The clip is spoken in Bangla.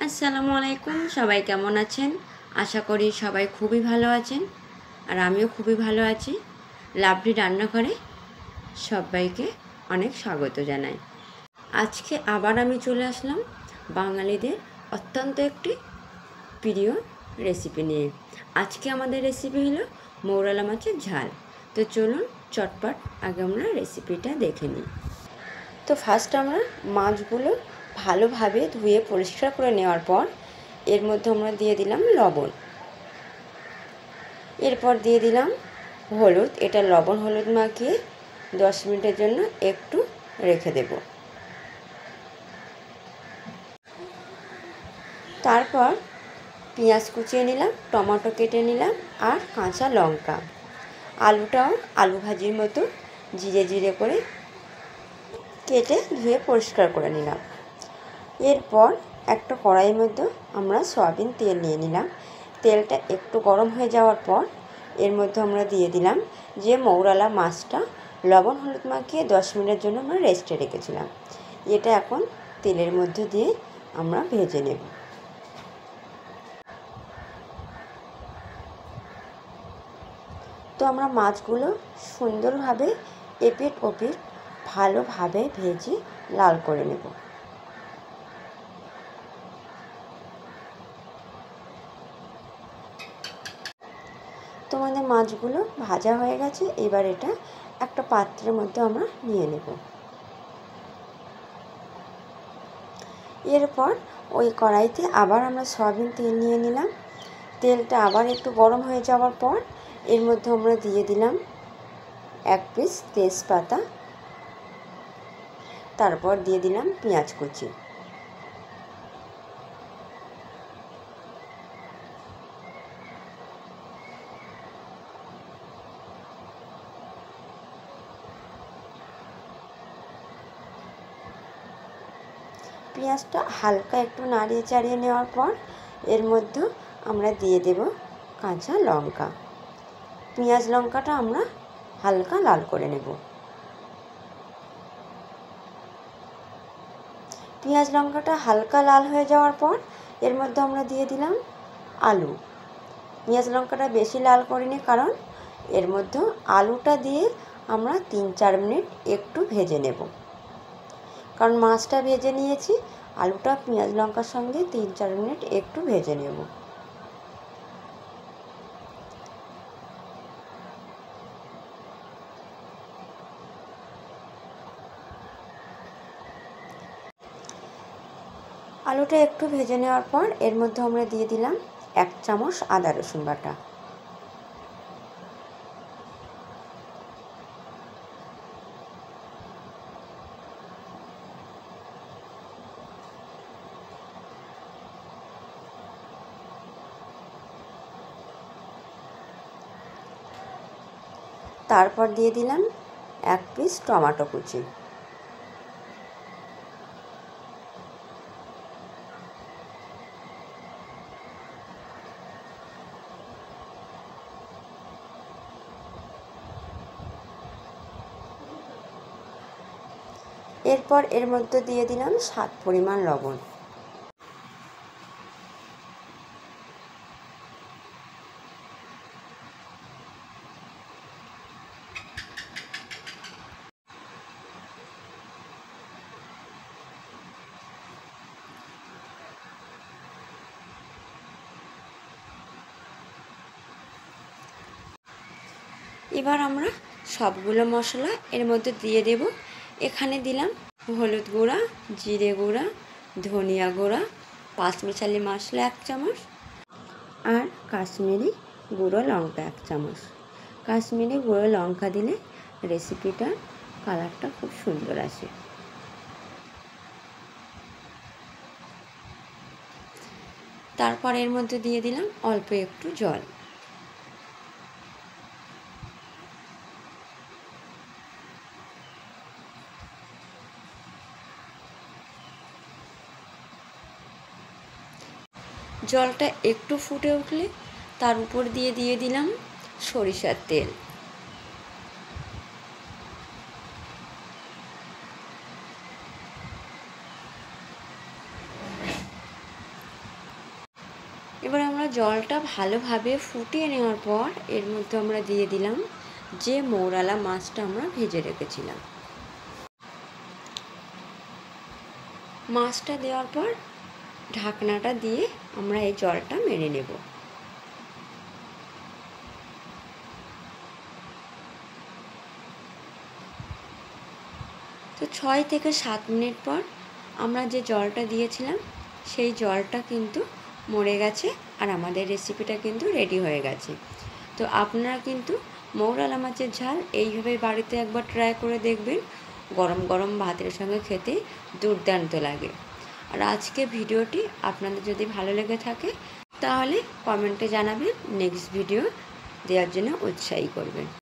আসসালামু আলাইকুম। সবাই কেমন আছেন? আশা করি সবাই খুবই ভালো আছেন, আর আমিও খুবই ভালো আছি। লাভলি রান্নাঘরে সবাইকে অনেক স্বাগত জানাই। আজকে আবার আমি চলে আসলাম বাঙালিদের অত্যন্ত একটি প্রিয় রেসিপি নিয়ে। আজকে আমাদের রেসিপি হলো মৌরলা মাছের ঝাল। তো চলুন চটপট আগে আমরা রেসিপিটা দেখে নিই। তো ফার্স্ট আমরা মাছগুলো ভালোভাবে ধুয়ে পরিষ্কার করে নেওয়ার পর এর মধ্যে আমরা দিয়ে দিলাম লবণ, এরপর দিয়ে দিলাম হলুদ। এটা লবণ হলুদ মাখিয়ে 10 মিনিটের জন্য একটু রেখে দেব। তারপর পেঁয়াজ কুচিয়ে নিলাম, টমেটো কেটে নিলাম আর কাঁচা লঙ্কা। আলুটাও আলু ভাজির মতো জিরে জিরে করে কেটে ধুয়ে পরিষ্কার করে নিলাম। এরপর একটা কড়াইয়ের মধ্যে আমরা সয়াবিন তেল নিয়ে নিলাম। তেলটা একটু গরম হয়ে যাওয়ার পর এর মধ্যে আমরা দিয়ে দিলাম যে মৌরলা মাছটা লবণ হলুদ মাখিয়ে 10 মিনিটের জন্য আমরা রেস্টে রেখেছিলাম। এটা এখন তেলের মধ্যে দিয়ে আমরা ভেজে নেব। তো আমরা মাছগুলো সুন্দরভাবে এপিট ওপিট ভালোভাবে ভেজে লাল করে নেব। তো আমাদের মাছগুলো ভাজা হয়ে গেছে। এবার এটা একটা পাত্রের মধ্যে আমরা নিয়ে নেব। এরপর ওই কড়াইতে আবার আমরা সয়াবিন তেল নিয়ে নিলাম। তেলটা আবার একটু গরম হয়ে যাওয়ার পর এর মধ্যে আমরা দিয়ে দিলাম 1 পিস তেজপাতা, তারপর দিয়ে দিলাম পেঁয়াজ কুচি। পেঁয়াজটা হালকা একটু নাড়িয়ে চাড়িয়ে নেওয়ার পর এর মধ্যে আমরা দিয়ে দেব কাঁচা লঙ্কা। পেঁয়াজ লঙ্কাটা আমরা হালকা লাল করে নেব। পেঁয়াজ লঙ্কাটা হালকা লাল হয়ে যাওয়ার পর এর মধ্যে আমরা দিয়ে দিলাম আলু। পেঁয়াজ লঙ্কাটা বেশি লাল করিনি, কারণ এর মধ্যে আলুটা দিয়ে আমরা 3-4 মিনিট একটু ভেজে নেব। কারণ মাছটা ভেজে নিয়েছি, আলুটা পেঁয়াজ লঙ্কার সঙ্গে 3-4 মিনিট একটু ভেজে নেব। আলুটা একটু ভেজে নেওয়ার পর এর মধ্যে আমরা দিয়ে দিলাম 1 চামচ আদা রসুন বাটা। তারপর দিয়ে দিলাম 1 পিস টমেটো কুচি। এরপর এর মধ্যে দিয়ে দিলাম স্বাদ পরিমাণ লবণ। এবার আমরা সবগুলো মশলা এর মধ্যে দিয়ে দেব। এখানে দিলাম হলুদ গুঁড়া, জিরে গুঁড়া, ধনিয়া গুঁড়া, পাঁচমিশালি মশলা 1 চামচ আর কাশ্মীরি গুঁড়ো লঙ্কা 1 চামচ। কাশ্মীরি গুঁড়ো লঙ্কা দিলে রেসিপিটার কালারটা খুব সুন্দর আসে। তারপর এর মধ্যে দিয়ে দিলাম অল্প একটু জল। জলটা একটু ফুটে উঠলে তার উপর দিয়ে দিলাম সরিষার তেল। জলটা ভালোভাবে ফুটিয়ে নেওয়ার পর এর মধ্যে আমরা দিয়ে দিলাম যে মৌরালা মাছটা আমরা ভেজে রেখেছিলাম। মাছটা দেওয়ার পর ঢাকনাটা দিয়ে আমরা এই জলটা মেরে নেব। তো 6 থেকে 7 মিনিট পর আমরা যে জলটা দিয়েছিলাম সেই জলটা কিন্তু মরে গেছে আর আমাদের রেসিপিটা কিন্তু রেডি হয়ে গেছে। তো আপনারা কিন্তু মৌরালা মাছের ঝাল এইভাবে বাড়িতে একবার ট্রাই করে দেখবেন, গরম গরম ভাতের সঙ্গে খেতে দুর্দান্ত লাগে। আর আজকে ভিডিওটি আপনাদের যদি ভালো লেগে থাকে তাহলে কমেন্টে জানাবেন, নেক্সট ভিডিও দেওয়ার জন্য উৎসাহী করবেন।